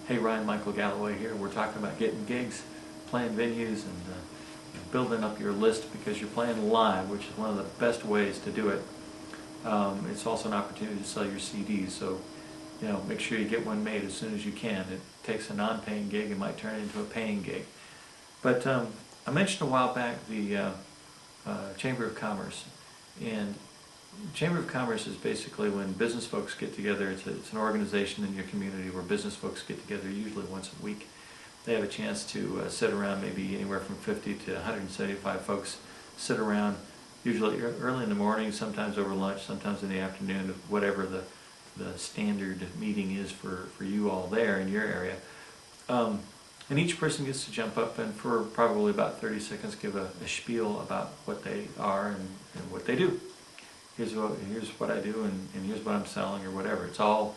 Hey, Ryan Michael Galloway here. We're talking about getting gigs, playing venues, and building up your list because you're playing live, which is one of the best ways to do it. It's also an opportunity to sell your CDs, so make sure you get one made as soon as you can. It takes a non-paying gig and might turn it into a paying gig. But I mentioned a while back the Chamber of Commerce, and Chamber of Commerce is basically when business folks get together. It's an organization in your community where business folks get together usually once a week. They have a chance to sit around, maybe anywhere from 50 to 175 folks sit around, usually early in the morning, sometimes over lunch, sometimes in the afternoon, whatever the standard meeting is for you all there in your area. And each person gets to jump up and for probably about 30 seconds give a spiel about what they are and what they do. Here's what I do, and here's what I'm selling, or whatever. It's all,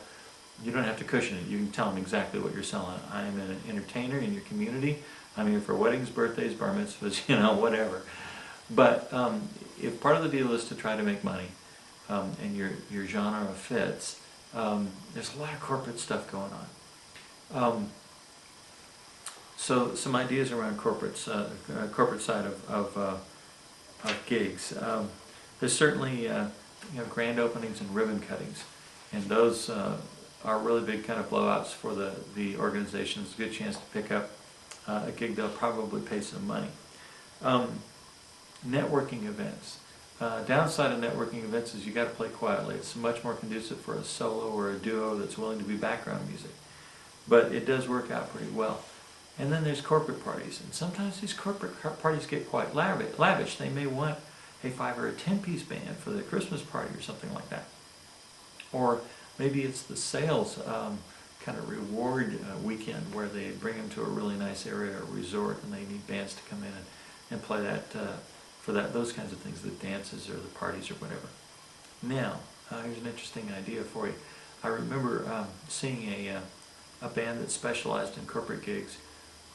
you don't have to cushion it. You can tell them exactly what you're selling. I am an entertainer in your community. I'm here for weddings, birthdays, bar mitzvahs, whatever. But if part of the deal is to try to make money, and your genre fits, there's a lot of corporate stuff going on. So some ideas around corporate side of gigs. There's certainly grand openings and ribbon cuttings, and those are really big kind of blowouts for the organization. It's a good chance to pick up a gig that'll probably pay some money. Networking events. Downside of networking events is you got to play quietly. It's much more conducive for a solo or a duo that's willing to be background music, but it does work out pretty well. And then there's corporate parties, and sometimes these corporate parties get quite lavish. They may want a 5 or a 10-piece band for the Christmas party or something like that. Or maybe it's the sales kind of reward weekend where they bring them to a really nice area or resort, and they need bands to come in and play that for those kinds of things, the dances or the parties or whatever. Now, here's an interesting idea for you. I remember seeing a band that specialized in corporate gigs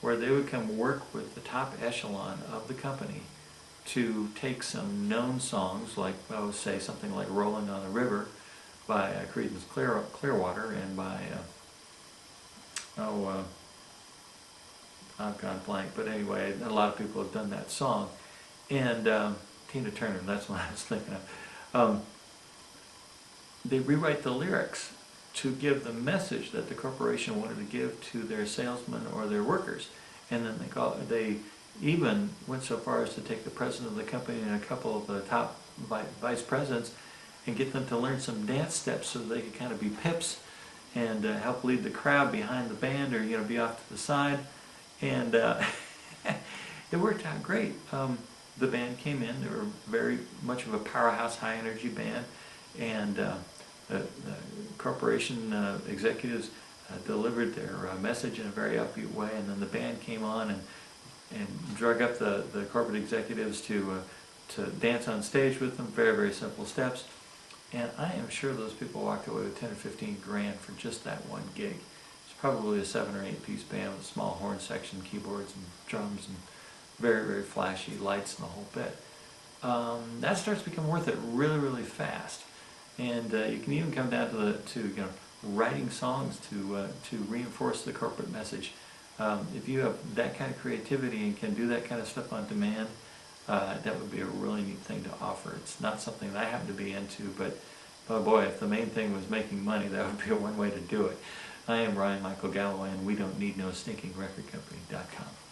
where they would come work with the top echelon of the company to take some known songs, like, say something like Rolling on the River by Creedence Clearwater, and by, I've gone blank, but anyway, a lot of people have done that song, and Tina Turner, that's what I was thinking of. They rewrite the lyrics to give the message that the corporation wanted to give to their salesmen or their workers, and then they even went so far as to take the president of the company and a couple of the top vice presidents and get them to learn some dance steps so they could kind of be pips and help lead the crowd behind the band, or be off to the side. And it worked out great. The band came in. They were very much of a powerhouse, high energy band, and the corporation executives delivered their message in a very upbeat way, and then the band came on and drug up the corporate executives to dance on stage with them. Very, very simple steps. And I am sure those people walked away with 10 or 15 grand for just that one gig. It's probably a 7 or 8 piece band with a small horn section, keyboards and drums, and very, very flashy lights and the whole bit. That starts to become worth it really, really fast. And you can even come down to writing songs to reinforce the corporate message. If you have that kind of creativity and can do that kind of stuff on demand, that would be a really neat thing to offer. It's not something that I happen to be into, but oh boy, if the main thing was making money, that would be one way to do it. I am Ryan Michael Galloway, and we don't need no stinking record company.com.